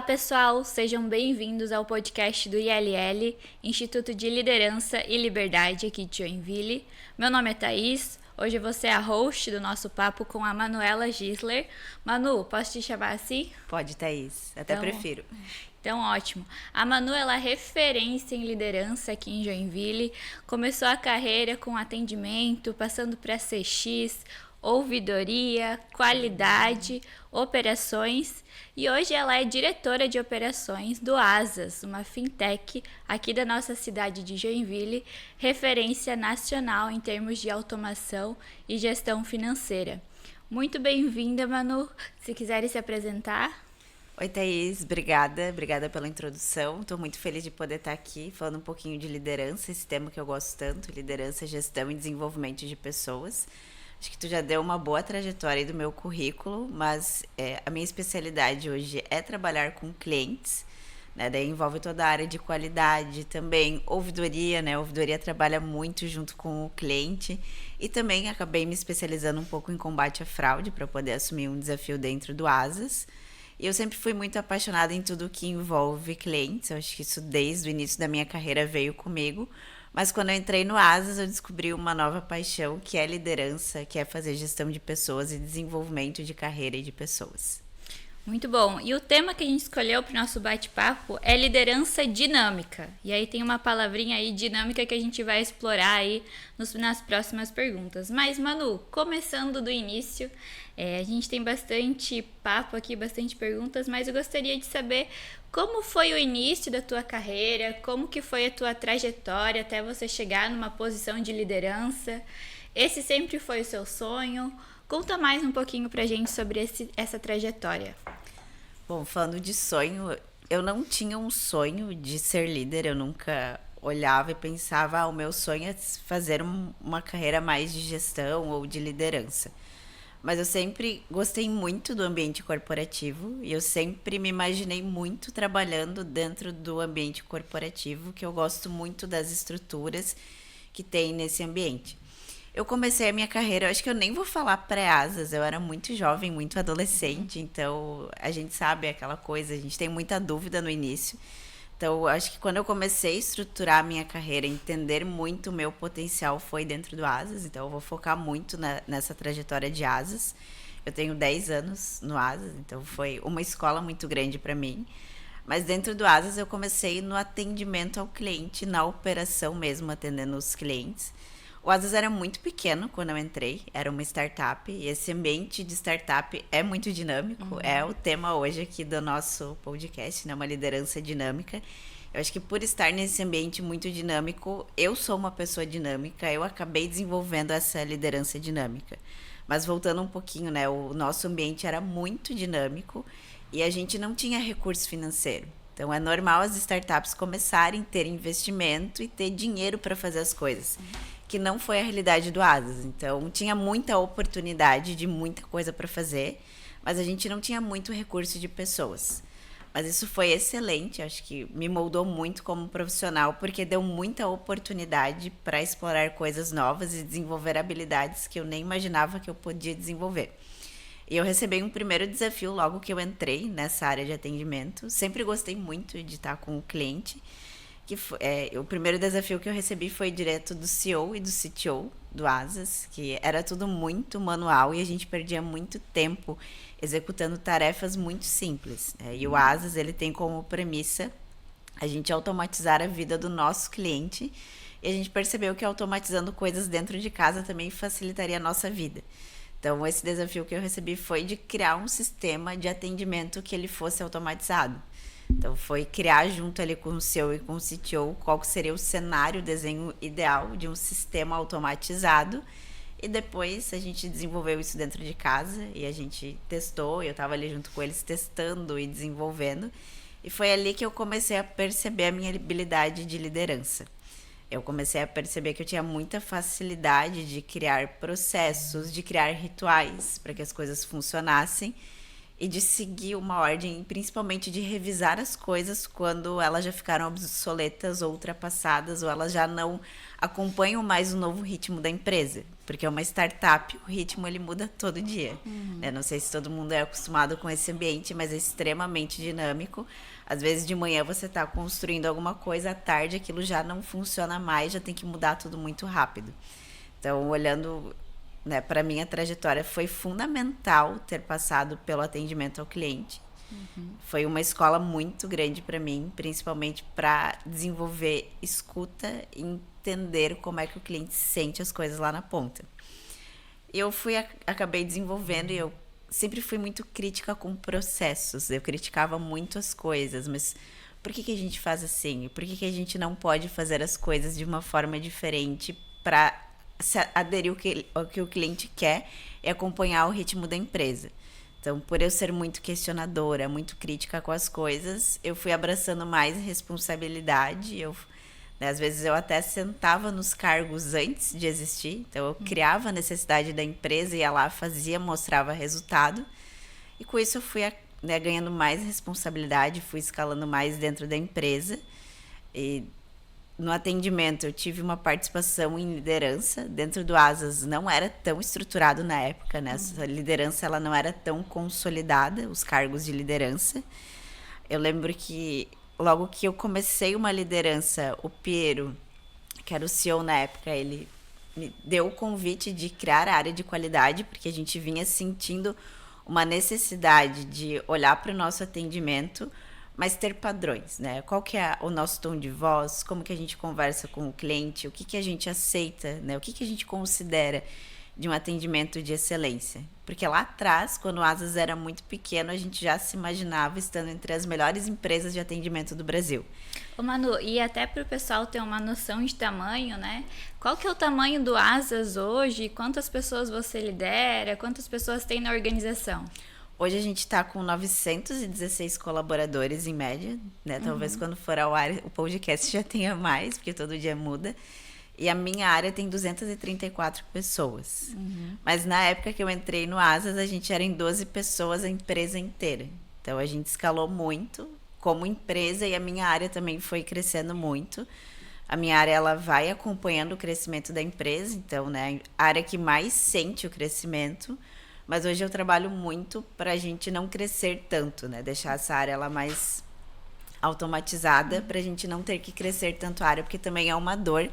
pessoal, sejam bem-vindos ao podcast do ILL, Instituto de Liderança e Liberdade aqui de Joinville. Meu nome é Thaís, hoje você é a host do nosso papo com a Manuela Gisler. Manu, posso te chamar assim? Pode, Thaís, até prefiro. Então, ótimo. A Manu, ela é referência em liderança aqui em Joinville, começou a carreira com atendimento, passando para CX, ouvidoria, qualidade, operações, e hoje ela é diretora de operações do Asas, uma fintech aqui da nossa cidade de Joinville, referência nacional em termos de automação e gestão financeira. Muito bem-vinda, Manu. Se quiserem se apresentar. Oi, Thaís, obrigada pela introdução. Estou muito feliz de poder estar aqui falando um pouquinho de liderança, esse tema que eu gosto tanto, liderança, gestão e desenvolvimento de pessoas. Acho que tu já deu uma boa trajetória aí do meu currículo, mas a minha especialidade hoje é trabalhar com clientes, né? Daí envolve toda a área de qualidade, também ouvidoria, né? Ouvidoria trabalha muito junto com o cliente e também acabei me especializando um pouco em combate à fraude para poder assumir um desafio dentro do Asas. E eu sempre fui muito apaixonada em tudo que envolve clientes, eu acho que isso desde o início da minha carreira veio comigo. Mas quando eu entrei no Asas, eu descobri uma nova paixão, que é liderança, que é fazer gestão de pessoas e desenvolvimento de carreira e de pessoas. Muito bom. E o tema que a gente escolheu para o nosso bate-papo é liderança dinâmica. E aí tem uma palavrinha aí, dinâmica, que a gente vai explorar aí nas próximas perguntas. Mas, Manu, começando do início, a gente tem bastante papo aqui, bastante perguntas, mas eu gostaria de saber como foi o início da tua carreira, como que foi a tua trajetória até você chegar numa posição de liderança. Esse sempre foi o seu sonho? Conta mais um pouquinho pra gente sobre essa trajetória. Bom, falando de sonho, eu não tinha um sonho de ser líder, eu nunca olhava e pensava, o meu sonho é fazer uma carreira mais de gestão ou de liderança. Mas eu sempre gostei muito do ambiente corporativo e eu sempre me imaginei muito trabalhando dentro do ambiente corporativo, que eu gosto muito das estruturas que tem nesse ambiente. Eu comecei a minha carreira, eu acho que eu nem vou falar pré-asas, eu era muito jovem, muito adolescente, então a gente sabe aquela coisa, a gente tem muita dúvida no início. Então, eu acho que quando eu comecei a estruturar a minha carreira, entender muito o meu potencial foi dentro do Asas, então eu vou focar muito nessa trajetória de Asas. Eu tenho 10 anos no Asas, então foi uma escola muito grande para mim. Mas dentro do Asas eu comecei no atendimento ao cliente, na operação mesmo, atendendo os clientes. O Asas era muito pequeno quando eu entrei, era uma startup, e esse ambiente de startup é muito dinâmico, é o tema hoje aqui do nosso podcast, né? Uma liderança dinâmica. Eu acho que por estar nesse ambiente muito dinâmico, eu sou uma pessoa dinâmica, eu acabei desenvolvendo essa liderança dinâmica. Mas voltando um pouquinho, né? O nosso ambiente era muito dinâmico e a gente não tinha recurso financeiro. Então, é normal as startups começarem a ter investimento e ter dinheiro para fazer as coisas, que não foi a realidade do Asas. Então, tinha muita oportunidade de muita coisa para fazer, mas a gente não tinha muito recurso de pessoas. Mas isso foi excelente, acho que me moldou muito como profissional, porque deu muita oportunidade para explorar coisas novas e desenvolver habilidades que eu nem imaginava que eu podia desenvolver. E eu recebi um primeiro desafio logo que eu entrei nessa área de atendimento. Sempre gostei muito de estar com o cliente. O primeiro desafio que eu recebi foi direto do CEO e do CTO do Asas, que era tudo muito manual e a gente perdia muito tempo executando tarefas muito simples. E o Asas, ele tem como premissa a gente automatizar a vida do nosso cliente, e a gente percebeu que automatizando coisas dentro de casa também facilitaria a nossa vida. Então, esse desafio que eu recebi foi de criar um sistema de atendimento que ele fosse automatizado. Então, foi criar junto ali com o CEO e com o CTO qual seria o cenário, o desenho ideal de um sistema automatizado. E depois a gente desenvolveu isso dentro de casa e a gente testou. Eu estava ali junto com eles testando e desenvolvendo. E foi ali que eu comecei a perceber a minha habilidade de liderança. Eu comecei a perceber que eu tinha muita facilidade de criar processos, de criar rituais para que as coisas funcionassem e de seguir uma ordem, principalmente de revisar as coisas quando elas já ficaram obsoletas ou ultrapassadas ou elas já não acompanham mais o novo ritmo da empresa. porque é uma startup, o ritmo ele muda todo dia. Né? Não sei se todo mundo é acostumado com esse ambiente, mas é extremamente dinâmico. Às vezes de manhã você está construindo alguma coisa, à tarde aquilo já não funciona mais, já tem que mudar tudo muito rápido. Então, olhando, né, para minha trajetória, foi fundamental ter passado pelo atendimento ao cliente. Foi uma escola muito grande para mim, principalmente para desenvolver escuta e entender como é que o cliente sente as coisas lá na ponta. Eu acabei desenvolvendo e eu sempre fui muito crítica com processos. Eu criticava muito as coisas, mas por que a gente faz assim? Por que a gente não pode fazer as coisas de uma forma diferente para aderir ao que o cliente quer e acompanhar o ritmo da empresa? Então, por eu ser muito questionadora, muito crítica com as coisas, eu fui abraçando mais responsabilidade. Né, às vezes eu até sentava nos cargos antes de existir. Então, eu criava a necessidade da empresa, ia lá, fazia, mostrava resultado. E com isso eu fui, né, ganhando mais responsabilidade, fui escalando mais dentro da empresa. E no atendimento eu tive uma participação em liderança. Dentro do Asas não era tão estruturado na época, né? Essa liderança ela não era tão consolidada, os cargos de liderança. Eu lembro que logo que eu comecei uma liderança, o Piero, que era o CEO na época, ele me deu o convite de criar a área de qualidade, porque a gente vinha sentindo uma necessidade de olhar para o nosso atendimento, mas ter padrões, né? Qual que é o nosso tom de voz, como que a gente conversa com o cliente, o que a gente aceita, né? O que a gente considera de um atendimento de excelência. Porque lá atrás, quando o Asas era muito pequeno, a gente já se imaginava estando entre as melhores empresas de atendimento do Brasil. Ô Manu, e até para o pessoal ter uma noção de tamanho, né? Qual que é o tamanho do Asas hoje? Quantas pessoas você lidera? Quantas pessoas tem na organização? Hoje a gente está com 916 colaboradores em média, né? Talvez quando for ao ar o podcast já tenha mais, porque todo dia muda. E a minha área tem 234 pessoas. Mas na época que eu entrei no Asas, a gente era em 12 pessoas a empresa inteira. Então a gente escalou muito como empresa e a minha área também foi crescendo muito. A minha área ela vai acompanhando o crescimento da empresa, então, né, a área que mais sente o crescimento. Mas hoje eu trabalho muito para a gente não crescer tanto, né? Deixar essa área ela mais automatizada para a gente não ter que crescer tanto a área, porque também é uma dor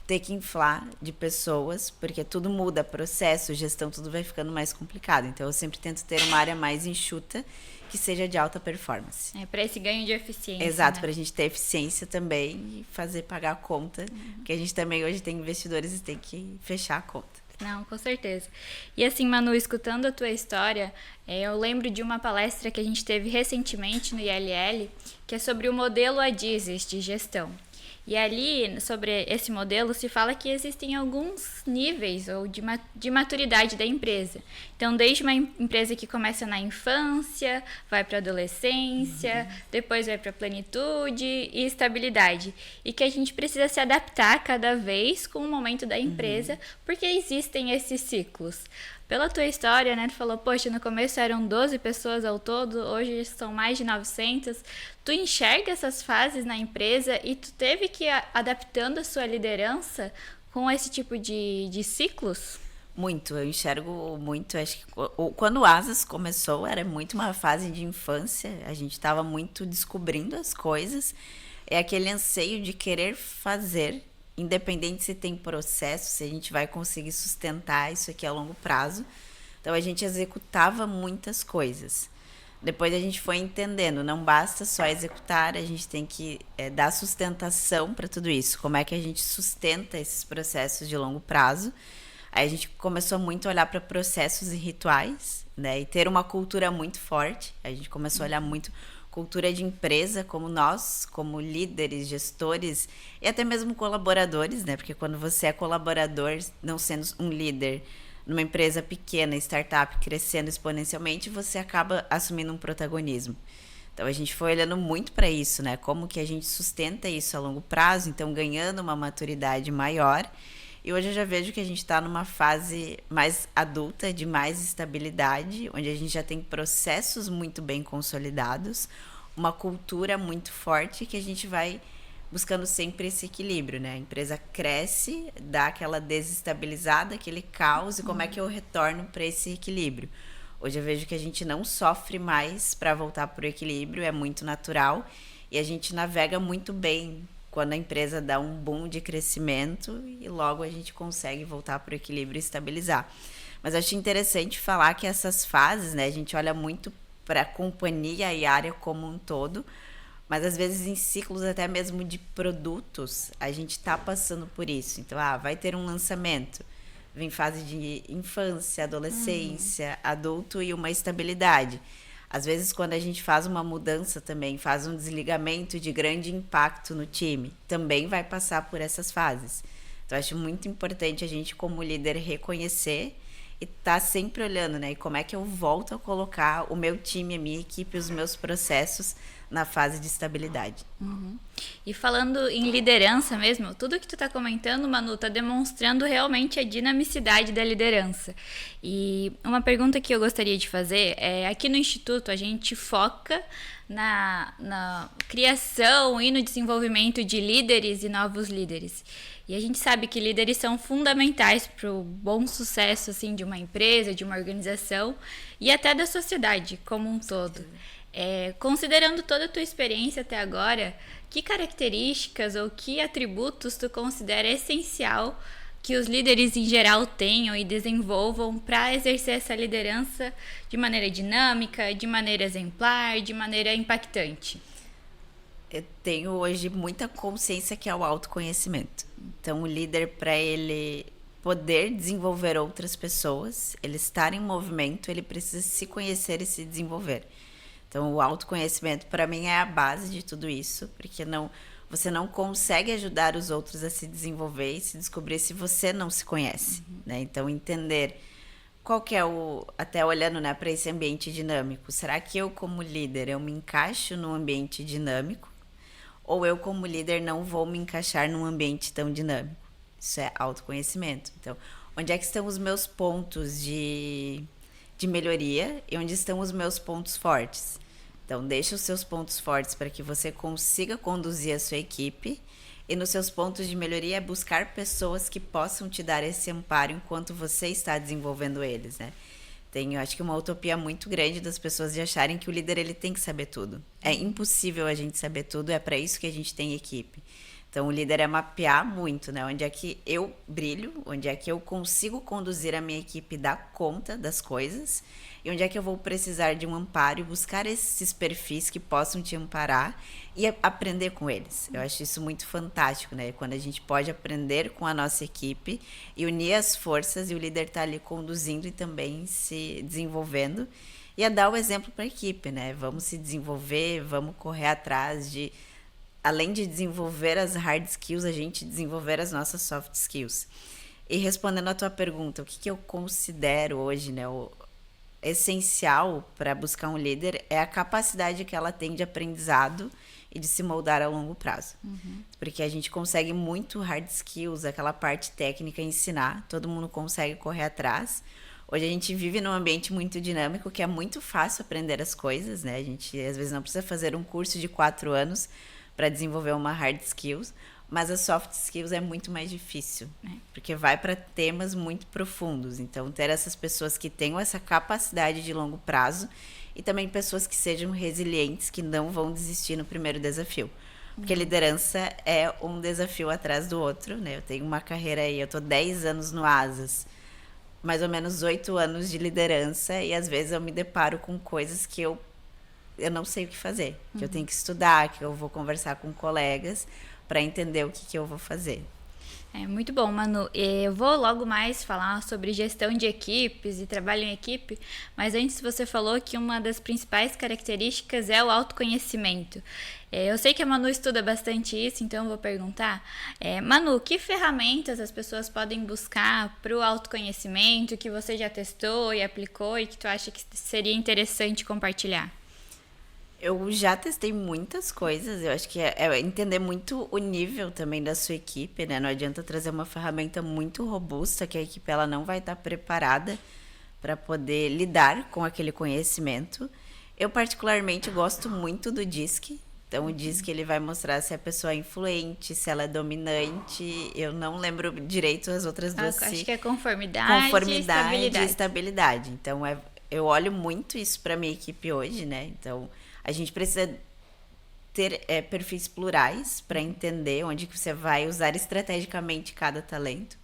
ter que inflar de pessoas, porque tudo muda, processo, gestão, tudo vai ficando mais complicado. Então eu sempre tento ter uma área mais enxuta que seja de alta performance. É para esse ganho de eficiência. Exato, né? para a gente ter eficiência também e fazer pagar a conta, porque a gente também hoje tem investidores e tem que fechar a conta. Não, com certeza. E assim, Manu, escutando a tua história, eu lembro de uma palestra que a gente teve recentemente no ILL, que é sobre o modelo ADISES de gestão. E ali, sobre esse modelo, se fala que existem alguns níveis ou de maturidade da empresa. Então, desde uma empresa que começa na infância, vai para a adolescência, depois vai para a plenitude e estabilidade. E que a gente precisa se adaptar cada vez com o momento da empresa, porque existem esses ciclos. Pela tua história, né, tu falou, poxa, no começo eram 12 pessoas ao todo, hoje são mais de 900. Tu enxerga essas fases na empresa e tu teve que ir adaptando a sua liderança com esse tipo de ciclos? Muito, eu enxergo muito. Acho que quando o Asas começou, era muito uma fase de infância, a gente estava muito descobrindo as coisas, é aquele anseio de querer fazer, independente se tem processo, se a gente vai conseguir sustentar isso aqui a longo prazo. Então a gente executava muitas coisas. Depois a gente foi entendendo, não basta só executar, a gente tem que dar sustentação para tudo isso. Como é que a gente sustenta esses processos de longo prazo? Aí a gente começou muito a olhar para processos e rituais, né? E ter uma cultura muito forte. A gente começou a olhar muito cultura de empresa, como nós, como líderes, gestores e até mesmo colaboradores, né? Porque quando você é colaborador, não sendo um líder numa empresa pequena, startup, crescendo exponencialmente, você acaba assumindo um protagonismo. Então a gente foi olhando muito para isso, né? Como que a gente sustenta isso a longo prazo, então ganhando uma maturidade maior. E hoje eu já vejo que a gente está numa fase mais adulta, de mais estabilidade, onde a gente já tem processos muito bem consolidados, uma cultura muito forte que a gente vai buscando sempre esse equilíbrio, né? A empresa cresce, dá aquela desestabilizada, aquele caos, e como é que eu retorno para esse equilíbrio? Hoje eu vejo que a gente não sofre mais para voltar para o equilíbrio, é muito natural, e a gente navega muito bem quando a empresa dá um boom de crescimento e logo a gente consegue voltar para o equilíbrio e estabilizar. Mas eu acho interessante falar que essas fases, né, a gente olha muito para a companhia e área como um todo, mas às vezes em ciclos até mesmo de produtos, a gente está passando por isso. Então, vai ter um lançamento, vem fase de infância, adolescência, adulto e uma estabilidade. Às vezes, quando a gente faz uma mudança também, faz um desligamento de grande impacto no time, também vai passar por essas fases. Então, acho muito importante a gente, como líder, reconhecer e tá sempre olhando, né? E como é que eu volto a colocar o meu time, a minha equipe, os meus processos na fase de estabilidade. E falando em liderança mesmo, tudo que tu tá comentando, Manu, tá demonstrando realmente a dinamicidade da liderança. E uma pergunta que eu gostaria de fazer é, aqui no Instituto a gente foca na criação e no desenvolvimento de líderes e novos líderes. E a gente sabe que líderes são fundamentais para o bom sucesso assim, de uma empresa, de uma organização e até da sociedade como um todo. Considerando toda a tua experiência até agora, que características ou que atributos tu considera essencial que os líderes em geral tenham e desenvolvam para exercer essa liderança de maneira dinâmica, de maneira exemplar, de maneira impactante? Eu tenho hoje muita consciência que é o autoconhecimento. Então, o líder, para ele poder desenvolver outras pessoas, ele estar em movimento, ele precisa se conhecer e se desenvolver. Então, o autoconhecimento, para mim, é a base de tudo isso, porque você não consegue ajudar os outros a se desenvolver e se descobrir se você não se conhece, né? Então, entender qual que é até olhando, né, para esse ambiente dinâmico, será que eu, como líder, eu me encaixo num ambiente dinâmico? Ou eu, como líder, não vou me encaixar num ambiente tão dinâmico? Isso é autoconhecimento. Então, onde é que estão os meus pontos de melhoria e onde estão os meus pontos fortes? Então, deixa os seus pontos fortes para que você consiga conduzir a sua equipe, e nos seus pontos de melhoria é buscar pessoas que possam te dar esse amparo enquanto você está desenvolvendo eles, né? Tem, eu acho que uma utopia muito grande das pessoas de acharem que o líder ele tem que saber tudo. É impossível a gente saber tudo, é para isso que a gente tem equipe. Então, o líder é mapear muito, né? Onde é que eu brilho, onde é que eu consigo conduzir a minha equipe e dar conta das coisas, e onde é que eu vou precisar de um amparo e buscar esses perfis que possam te amparar e aprender com eles. Eu acho isso muito fantástico, né? Quando a gente pode aprender com a nossa equipe e unir as forças, e o líder tá ali conduzindo e também se desenvolvendo, e a dar o exemplo para a equipe, né? Vamos se desenvolver, vamos correr atrás de... Além de desenvolver as hard skills, a gente desenvolver as nossas soft skills. E respondendo a tua pergunta, o que eu considero hoje, né, o essencial para buscar um líder é a capacidade que ela tem de aprendizado e de se moldar a longo prazo. Porque a gente consegue muito hard skills, aquela parte técnica, ensinar, todo mundo consegue correr atrás. Hoje a gente vive num ambiente muito dinâmico, que é muito fácil aprender as coisas, né? A gente às vezes não precisa fazer um curso de 4 anos para desenvolver uma hard skills, mas as soft skills é muito mais difícil, né? Porque vai para temas muito profundos. Então, ter essas pessoas que tenham essa capacidade de longo prazo e também pessoas que sejam resilientes, que não vão desistir no primeiro desafio. Porque liderança é um desafio atrás do outro, né? Eu tenho uma carreira aí, eu tô 10 anos no Asas, mais ou menos 8 anos de liderança, e às vezes eu me deparo com coisas que eu não sei o que fazer, que eu tenho que estudar, que eu vou conversar com colegas para entender o que eu vou fazer. Muito bom, Manu. Eu vou logo mais falar sobre gestão de equipes e trabalho em equipe, mas antes você falou que uma das principais características é o autoconhecimento. Eu sei que a Manu estuda bastante isso, então eu vou perguntar. Manu, que ferramentas as pessoas podem buscar para o autoconhecimento que você já testou e aplicou e que tu acha que seria interessante compartilhar? Eu já testei muitas coisas, eu acho que é entender muito o nível também da sua equipe, né? Não adianta trazer uma ferramenta muito robusta que a equipe ela não vai estar preparada para poder lidar com aquele conhecimento. Eu particularmente gosto muito do DISC, Então, o DISC ele vai mostrar se a pessoa é influente, se ela é dominante. Eu não lembro direito as outras duas. Acho que é conformidade E estabilidade. Então, eu olho muito isso para minha equipe hoje, né? Então, a gente precisa ter perfis plurais para entender onde que você vai usar estrategicamente cada talento.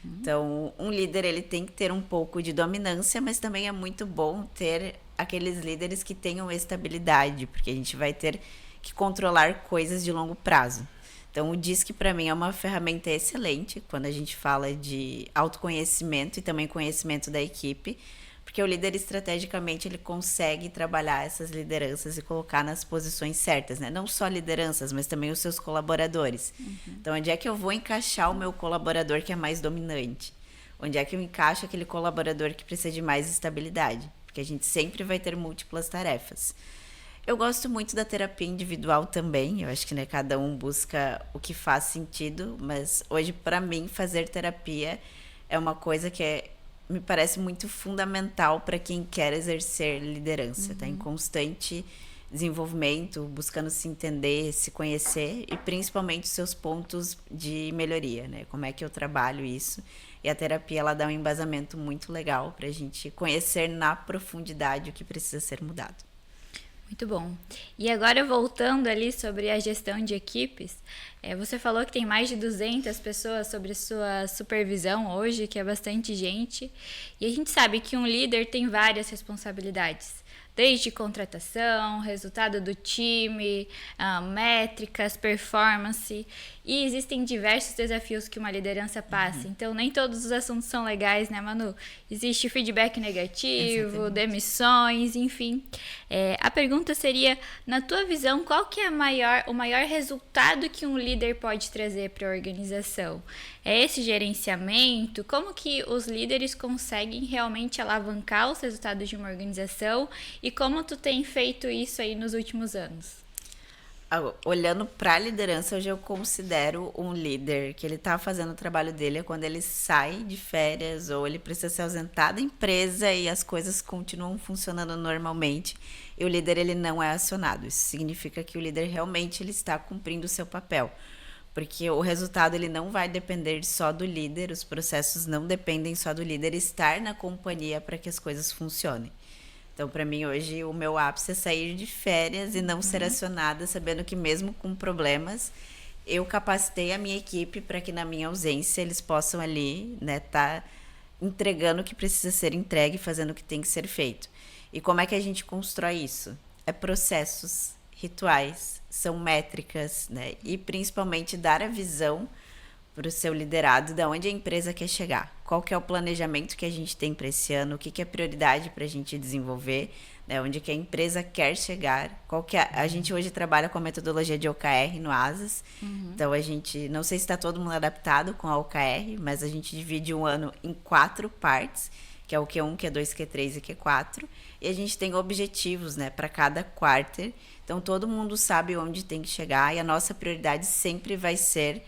Então, um líder ele tem que ter um pouco de dominância, mas também é muito bom ter aqueles líderes que tenham estabilidade, porque a gente vai ter que controlar coisas de longo prazo. Então, o DISC para mim é uma ferramenta excelente quando a gente fala de autoconhecimento e também conhecimento da equipe, porque o líder estrategicamente ele consegue trabalhar essas lideranças e colocar nas posições certas, né? Não só lideranças, mas também os seus colaboradores. Então, onde é que eu vou encaixar o meu colaborador que é mais dominante? Onde é que eu encaixo aquele colaborador que precisa de mais estabilidade? Porque a gente sempre vai ter múltiplas tarefas. Eu gosto muito da terapia individual também. Eu acho que, né, cada um busca o que faz sentido, mas hoje, para mim, fazer terapia é uma coisa que me parece muito fundamental para quem quer exercer liderança. Tá em constante desenvolvimento, buscando se entender, se conhecer e principalmente os seus pontos de melhoria, né? Como é que eu trabalho isso? E a terapia ela dá um embasamento muito legal para a gente conhecer na profundidade o que precisa ser mudado. Muito bom. E agora voltando ali sobre a gestão de equipes, você falou que tem mais de 200 pessoas sobre sua supervisão hoje, que é bastante gente. E a gente sabe que um líder tem várias responsabilidades. Desde contratação, resultado do time, métricas, performance. E existem diversos desafios que uma liderança passa. Então, nem todos os assuntos são legais, né, Manu? Existe feedback negativo, exatamente, demissões, enfim. A pergunta seria, na tua visão, qual que é o maior resultado que um líder pode trazer para a organização? É esse gerenciamento? Como que os líderes conseguem realmente alavancar os resultados de uma organização? E como tu tem feito isso aí nos últimos anos? Olhando para a liderança, hoje eu considero um líder que ele está fazendo o trabalho dele é quando ele sai de férias ou ele precisa se ausentar da empresa e as coisas continuam funcionando normalmente e o líder ele não é acionado. Isso significa que o líder realmente ele está cumprindo o seu papel, porque o resultado ele não vai depender só do líder, os processos não dependem só do líder estar na companhia para que as coisas funcionem. Então, para mim, hoje, o meu ápice é sair de férias e não ser acionada, sabendo que mesmo com problemas, eu capacitei a minha equipe para que na minha ausência eles possam ali, né, tá entregando o que precisa ser entregue, fazendo o que tem que ser feito. E como é que a gente constrói isso? É processos, rituais, são métricas, né, e principalmente dar a visão para o seu liderado, de onde a empresa quer chegar, qual que é o planejamento que a gente tem para esse ano, o que é prioridade para a gente desenvolver, né, onde que a empresa quer chegar, qual que a gente hoje trabalha com a metodologia de OKR no Asas, então a gente, não sei se está todo mundo adaptado com a OKR, mas a gente divide um ano em 4 partes, que é o Q1, Q2, Q3 e Q4, e a gente tem objetivos, né, para cada quarter, então todo mundo sabe onde tem que chegar e a nossa prioridade sempre vai ser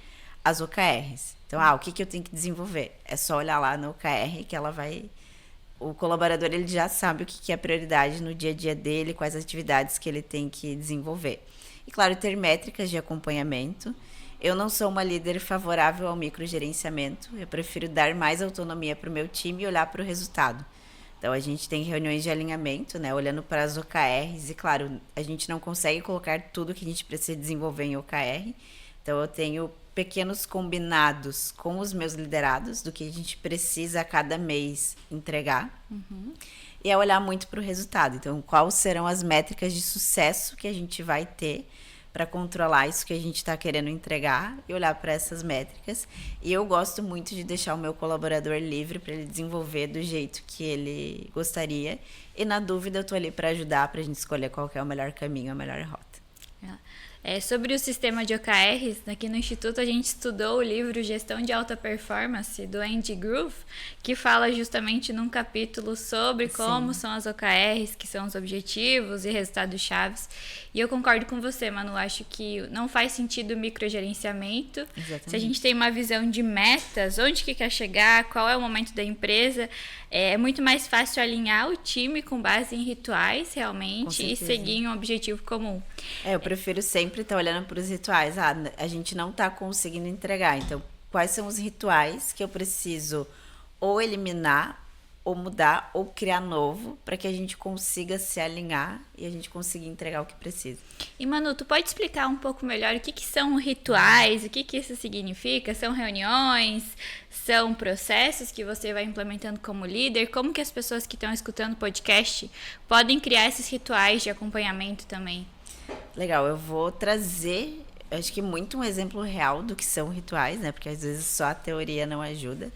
as OKRs. Então, o que eu tenho que desenvolver? É só olhar lá no OKR que ela vai... O colaborador ele já sabe o que é prioridade no dia a dia dele, quais atividades que ele tem que desenvolver. E, claro, ter métricas de acompanhamento. Eu não sou uma líder favorável ao microgerenciamento. Eu prefiro dar mais autonomia para o meu time e olhar para o resultado. Então, a gente tem reuniões de alinhamento, né? Olhando para as OKRs. E, claro, a gente não consegue colocar tudo que a gente precisa desenvolver em OKR. Então, eu tenho pequenos combinados com os meus liderados do que a gente precisa a cada mês entregar. E é olhar muito para o resultado. Então, quais serão as métricas de sucesso que a gente vai ter para controlar isso que a gente está querendo entregar e olhar para essas métricas. E eu gosto muito de deixar o meu colaborador livre para ele desenvolver do jeito que ele gostaria. E na dúvida, eu estou ali para ajudar, para a gente escolher qual que é o melhor caminho, a melhor rota. Sobre o sistema de OKRs, aqui no Instituto a gente estudou o livro Gestão de Alta Performance, do Andy Grove, que fala justamente num capítulo sobre como são as OKRs, que são os objetivos e resultados chaves. E eu concordo com você, Manu, acho que não faz sentido o microgerenciamento. Exatamente. Se a gente tem uma visão de metas, onde que quer chegar, qual é o momento da empresa, é muito mais fácil alinhar o time com base em rituais, realmente, e seguir um objetivo comum. Eu prefiro sempre estar olhando para os rituais. A gente não está conseguindo entregar. Então, quais são os rituais que eu preciso ou eliminar, ou mudar, ou criar novo, para que a gente consiga se alinhar e a gente consiga entregar o que precisa. E Manu, tu pode explicar um pouco melhor o que são rituais, o que isso significa? São reuniões, são processos que você vai implementando como líder? Como que as pessoas que estão escutando o podcast podem criar esses rituais de acompanhamento também? Legal, eu vou trazer, acho que muito um exemplo real do que são rituais, né? Porque às vezes só a teoria não ajuda.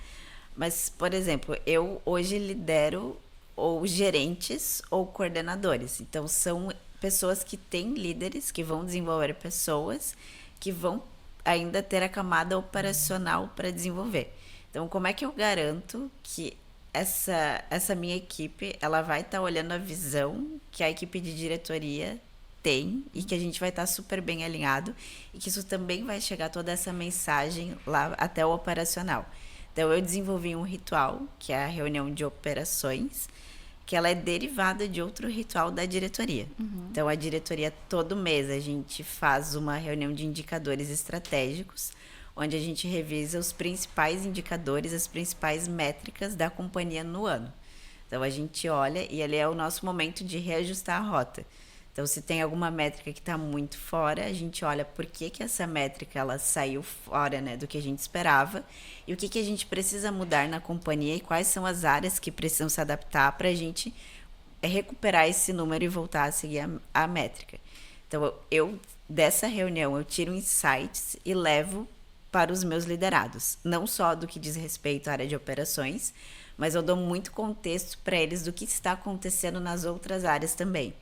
Mas, por exemplo, eu hoje lidero ou gerentes ou coordenadores. Então, são pessoas que têm líderes, que vão desenvolver pessoas, que vão ainda ter a camada operacional para desenvolver. Então, como é que eu garanto que essa minha equipe ela vai estar olhando a visão que a equipe de diretoria tem e que a gente vai estar super bem alinhado e que isso também vai chegar toda essa mensagem lá até o operacional. Então, eu desenvolvi um ritual, que é a reunião de operações, que ela é derivada de outro ritual da diretoria. Então, a diretoria, todo mês, a gente faz uma reunião de indicadores estratégicos, onde a gente revisa os principais indicadores, as principais métricas da companhia no ano. Então, a gente olha e ali é o nosso momento de reajustar a rota. Então, se tem alguma métrica que está muito fora, a gente olha por que essa métrica ela saiu fora, né, do que a gente esperava e o que a gente precisa mudar na companhia e quais são as áreas que precisam se adaptar para a gente recuperar esse número e voltar a seguir a métrica. Então, dessa reunião, eu tiro insights e levo para os meus liderados. Não só do que diz respeito à área de operações, mas eu dou muito contexto para eles do que está acontecendo nas outras áreas também.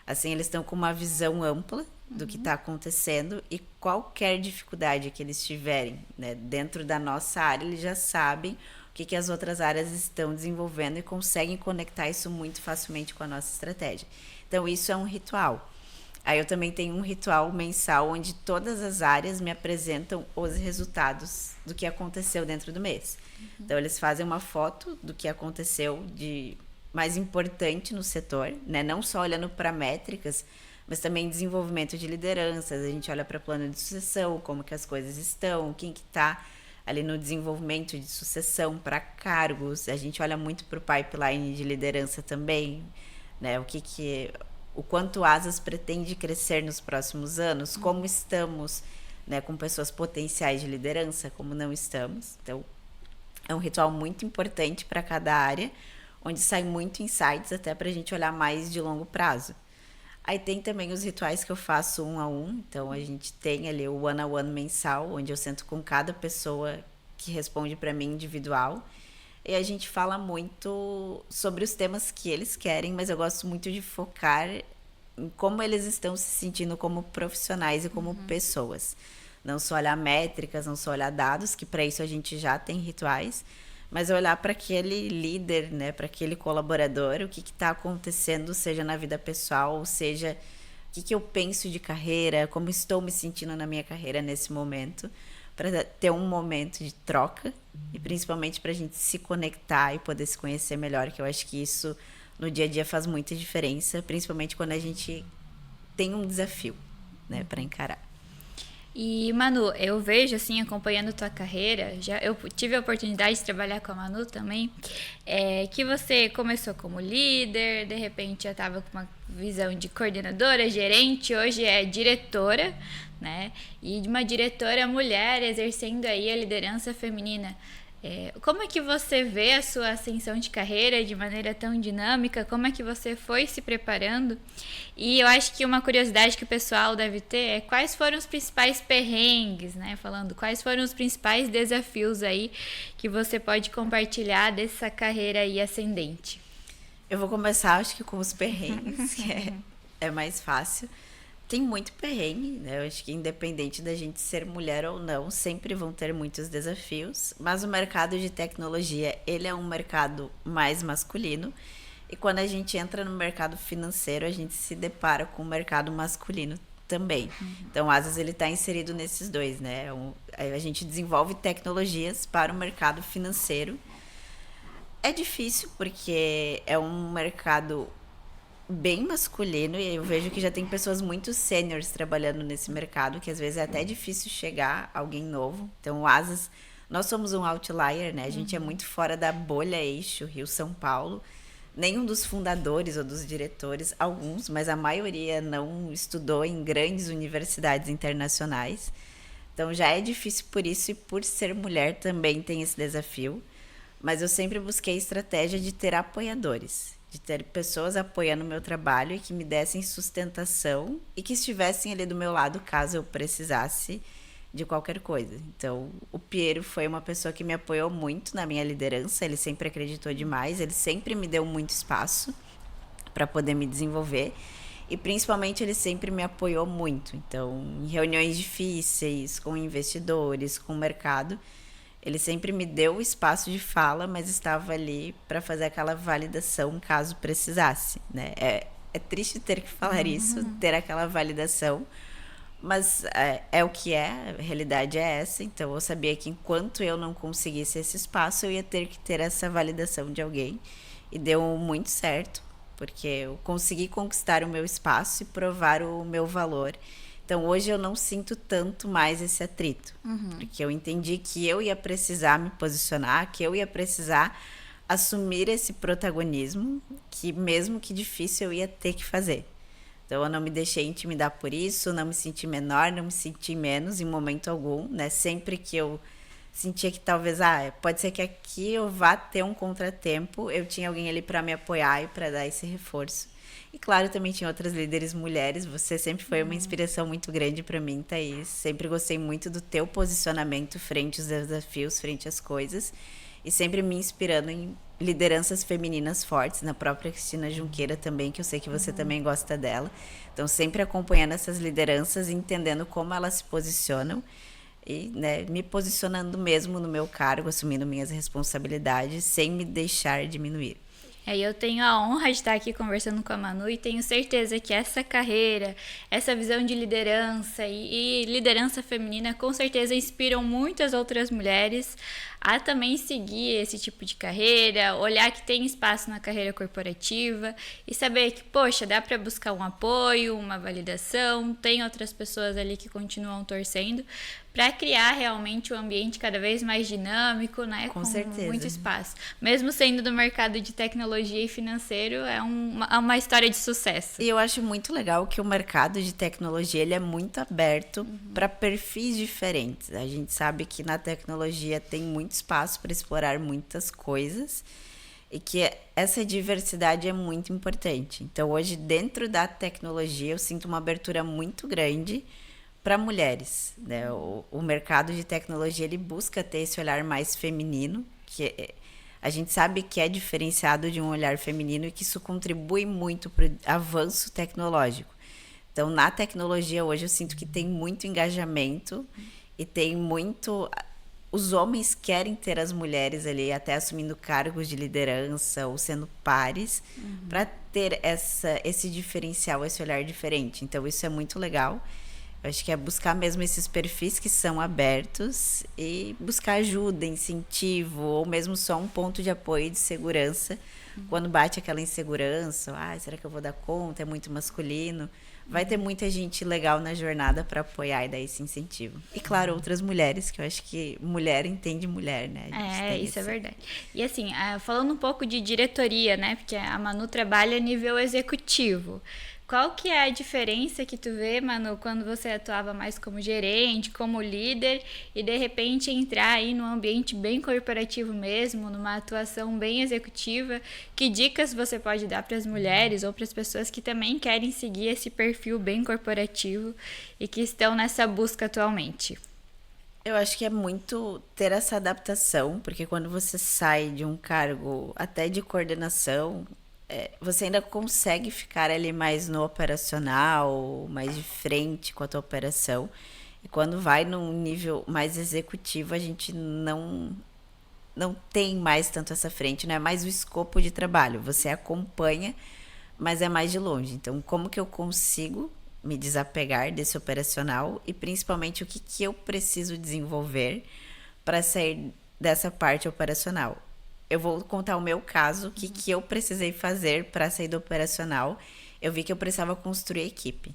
Assim, eles estão com uma visão ampla do que está acontecendo e qualquer dificuldade que eles tiverem, né, dentro da nossa área, eles já sabem o que as outras áreas estão desenvolvendo e conseguem conectar isso muito facilmente com a nossa estratégia. Então, isso é um ritual. Aí eu também tenho um ritual mensal onde todas as áreas me apresentam os resultados do que aconteceu dentro do mês. Então, eles fazem uma foto do que aconteceu de mais importante no setor, né? Não só olhando para métricas, mas também desenvolvimento de lideranças. A gente olha para plano de sucessão, como que as coisas estão, quem que está ali no desenvolvimento de sucessão para cargos. A gente olha muito para o pipeline de liderança também, né? O quanto a Asas pretende crescer nos próximos anos, como estamos, né, com pessoas potenciais de liderança, como não estamos. Então, é um ritual muito importante para cada área, onde sai muito insights até para a gente olhar mais de longo prazo. Aí tem também os rituais que eu faço 1 a 1, então a gente tem ali o one-on-one mensal, onde eu sento com cada pessoa que responde para mim individual, e a gente fala muito sobre os temas que eles querem, mas eu gosto muito de focar em como eles estão se sentindo como profissionais e como pessoas. Não só olhar métricas, não só olhar dados, que para isso a gente já tem rituais, mas olhar para aquele líder, né, para aquele colaborador, o que está acontecendo, seja na vida pessoal, seja o que eu penso de carreira, como estou me sentindo na minha carreira nesse momento, para ter um momento de troca e principalmente para a gente se conectar e poder se conhecer melhor, que eu acho que isso no dia a dia faz muita diferença, principalmente quando a gente tem um desafio, né, para encarar. E, Manu, eu vejo, assim, acompanhando tua carreira, eu tive a oportunidade de trabalhar com a Manu também, que você começou como líder, de repente já estava com uma visão de coordenadora, gerente, hoje é diretora, né? E de uma diretora mulher exercendo aí a liderança feminina. Como é que você vê a sua ascensão de carreira de maneira tão dinâmica? Como é que você foi se preparando? E eu acho que uma curiosidade que o pessoal deve ter é quais foram os principais perrengues, né? Falando, quais foram os principais desafios aí que você pode compartilhar dessa carreira aí ascendente? Eu vou começar, acho que com os perrengues, que é mais fácil. Tem muito perrengue, né? Eu acho que independente da gente ser mulher ou não, sempre vão ter muitos desafios. Mas o mercado de tecnologia, ele é um mercado mais masculino. E quando a gente entra no mercado financeiro, a gente se depara com o mercado masculino também. Então, o Asas, ele está inserido nesses dois, né? A gente desenvolve tecnologias para o mercado financeiro. É difícil porque é um mercado bem masculino e eu vejo que já tem pessoas muito sêniores trabalhando nesse mercado, que às vezes é até difícil chegar alguém novo. Então, o Asas, nós somos um outlier, né? A gente é muito fora da bolha eixo Rio-São Paulo. Nenhum dos fundadores ou dos diretores, alguns, mas a maioria não estudou em grandes universidades internacionais. Então já é difícil por isso e por ser mulher também tem esse desafio. Mas eu sempre busquei estratégia de ter apoiadores, de ter pessoas apoiando o meu trabalho e que me dessem sustentação e que estivessem ali do meu lado caso eu precisasse de qualquer coisa. Então, o Piero foi uma pessoa que me apoiou muito na minha liderança, ele sempre acreditou demais, ele sempre me deu muito espaço para poder me desenvolver e principalmente ele sempre me apoiou muito. Então, em reuniões difíceis, com investidores, com o mercado, ele sempre me deu o espaço de fala, mas estava ali para fazer aquela validação caso precisasse, né? É triste ter que falar isso, ter aquela validação, mas é o que é, a realidade é essa. Então eu sabia que enquanto eu não conseguisse esse espaço, eu ia ter que ter essa validação de alguém. E deu muito certo, porque eu consegui conquistar o meu espaço e provar o meu valor. Então hoje eu não sinto tanto mais esse atrito, porque eu entendi que eu ia precisar me posicionar, que eu ia precisar assumir esse protagonismo, que mesmo que difícil eu ia ter que fazer. Então eu não me deixei intimidar por isso, não me senti menor, não me senti menos em momento algum, né? Sempre que eu sentia que talvez, pode ser que aqui eu vá ter um contratempo, eu tinha alguém ali para me apoiar e para dar esse reforço. E claro, também tinha outras líderes mulheres, você sempre foi uma inspiração muito grande para mim, Thaís. Sempre gostei muito do teu posicionamento frente aos desafios, frente às coisas. E sempre me inspirando em lideranças femininas fortes, na própria Cristina Junqueira também, que eu sei que você também gosta dela. Então, sempre acompanhando essas lideranças, entendendo como elas se posicionam e, né, me posicionando mesmo no meu cargo, assumindo minhas responsabilidades, sem me deixar diminuir. Eu tenho a honra de estar aqui conversando com a Manu e tenho certeza que essa carreira, essa visão de liderança e liderança feminina com certeza inspiram muitas outras mulheres a também seguir esse tipo de carreira, olhar que tem espaço na carreira corporativa e saber que, poxa, dá para buscar um apoio, uma validação, tem outras pessoas ali que continuam torcendo para criar realmente um ambiente cada vez mais dinâmico, né? Com certeza. Muito espaço. Mesmo sendo do mercado de tecnologia e financeiro, é uma história de sucesso. E eu acho muito legal que o mercado de tecnologia ele é muito aberto para perfis diferentes. A gente sabe que na tecnologia tem muito espaço para explorar muitas coisas e que essa diversidade é muito importante. Então, hoje, dentro da tecnologia, eu sinto uma abertura muito grande para mulheres, né? O mercado de tecnologia ele busca ter esse olhar mais feminino, que a gente sabe que é diferenciado de um olhar feminino e que isso contribui muito para o avanço tecnológico. Então, na tecnologia hoje eu sinto que tem muito engajamento e tem muito... Os homens querem ter as mulheres ali até assumindo cargos de liderança ou sendo pares para ter esse diferencial, esse olhar diferente. Então, isso é muito legal. Eu acho que é buscar mesmo esses perfis que são abertos e buscar ajuda, incentivo, ou mesmo só um ponto de apoio e de segurança. Quando bate aquela insegurança, será que eu vou dar conta? É muito masculino. Vai ter muita gente legal na jornada para apoiar e dar esse incentivo. E claro, outras mulheres, que eu acho que mulher entende mulher, né? Isso é verdade. E assim, falando um pouco de diretoria, né? Porque a Manu trabalha a nível executivo. Qual que é a diferença que tu vê, Manu, quando você atuava mais como gerente, como líder e de repente entrar aí num ambiente bem corporativo mesmo, numa atuação bem executiva? Que dicas você pode dar para as mulheres ou para as pessoas que também querem seguir esse perfil bem corporativo e que estão nessa busca atualmente? Eu acho que é muito ter essa adaptação, porque quando você sai de um cargo até de coordenação, você ainda consegue ficar ali mais no operacional, mais de frente com a tua operação. E quando vai num nível mais executivo, a gente não tem mais tanto essa frente, não é mais o escopo de trabalho. Você acompanha, mas é mais de longe. Então, como que eu consigo me desapegar desse operacional e principalmente o que, que eu preciso desenvolver para sair dessa parte operacional? Eu vou contar o meu caso, o que, que eu precisei fazer para sair do operacional. Eu vi que eu precisava construir equipe.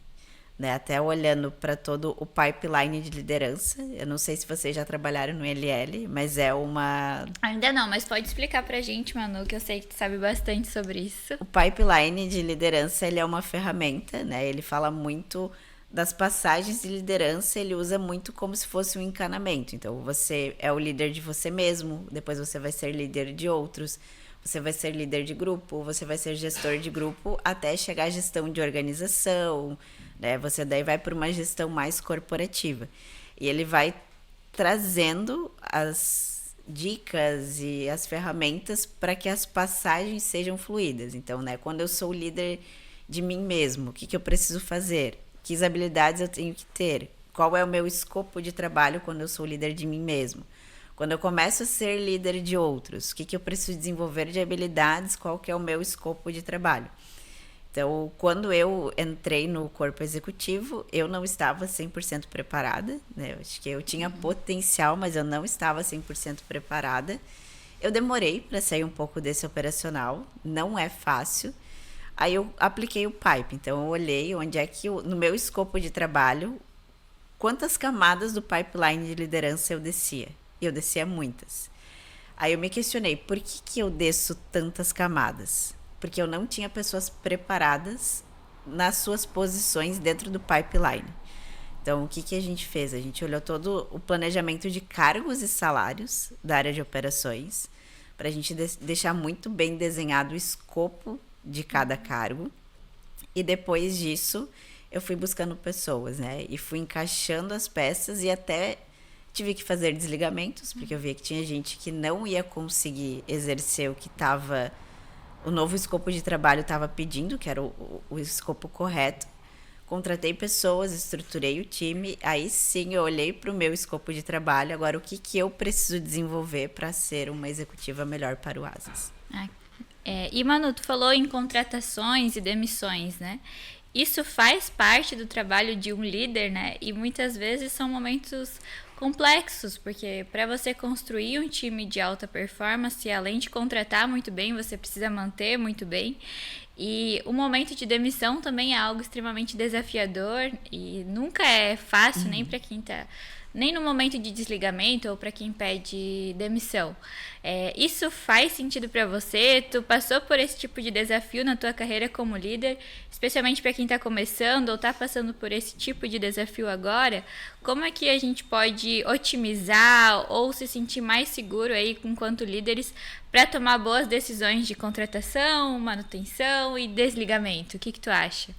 Né? Até olhando para todo o pipeline de liderança. Eu não sei se vocês já trabalharam no LL, mas é uma... Ainda não, mas pode explicar pra gente, Manu, que eu sei que tu sabe bastante sobre isso. O pipeline de liderança, ele é uma ferramenta, né? Ele fala muito das passagens de liderança, ele usa muito como se fosse um encanamento. Então, você é o líder de você mesmo, depois você vai ser líder de outros, você vai ser líder de grupo, você vai ser gestor de grupo, até chegar à gestão de organização, né? Você daí vai para uma gestão mais corporativa. E ele vai trazendo as dicas e as ferramentas para que as passagens sejam fluídas. Então, né, quando eu sou líder de mim mesmo, o que, que eu preciso fazer? Que habilidades eu tenho que ter? Qual é o meu escopo de trabalho quando eu sou líder de mim mesmo? Quando eu começo a ser líder de outros, o que, que eu preciso desenvolver de habilidades? Qual que é o meu escopo de trabalho? Então, quando eu entrei no corpo executivo, eu não estava 100% preparada, né? Eu acho que eu tinha potencial, mas eu não estava 100% preparada. Eu demorei para sair um pouco desse operacional, não é fácil. Aí eu apliquei o pipe, então eu olhei onde é que, no meu escopo de trabalho, quantas camadas do pipeline de liderança eu descia. E eu descia muitas. Aí eu me questionei, por que, que eu desço tantas camadas? Porque eu não tinha pessoas preparadas nas suas posições dentro do pipeline. Então, o que, que a gente fez? A gente olhou todo o planejamento de cargos e salários da área de operações, para a gente deixar muito bem desenhado o escopo de cada cargo. E depois disso, eu fui buscando pessoas, né? E fui encaixando as peças e até tive que fazer desligamentos, porque eu via que tinha gente que não ia conseguir exercer o que estava... O novo escopo de trabalho estava pedindo, que era o escopo correto. Contratei pessoas, estruturei o time. Aí sim eu olhei para o meu escopo de trabalho. Agora, o que, que eu preciso desenvolver para ser uma executiva melhor para o Asas? E Manu, tu falou em contratações e demissões, né? Isso faz parte do trabalho de um líder, né? E muitas vezes são momentos complexos, porque para você construir um time de alta performance, além de contratar muito bem, você precisa manter muito bem. E o momento de demissão também é algo extremamente desafiador e nunca é fácil nem para quem tá, nem no momento de desligamento ou para quem pede demissão. Isso faz sentido para você? Tu passou por esse tipo de desafio na tua carreira como líder, especialmente para quem está começando ou está passando por esse tipo de desafio agora? Como é que a gente pode otimizar ou se sentir mais seguro aí enquanto líderes para tomar boas decisões de contratação, manutenção e desligamento? O que tu acha?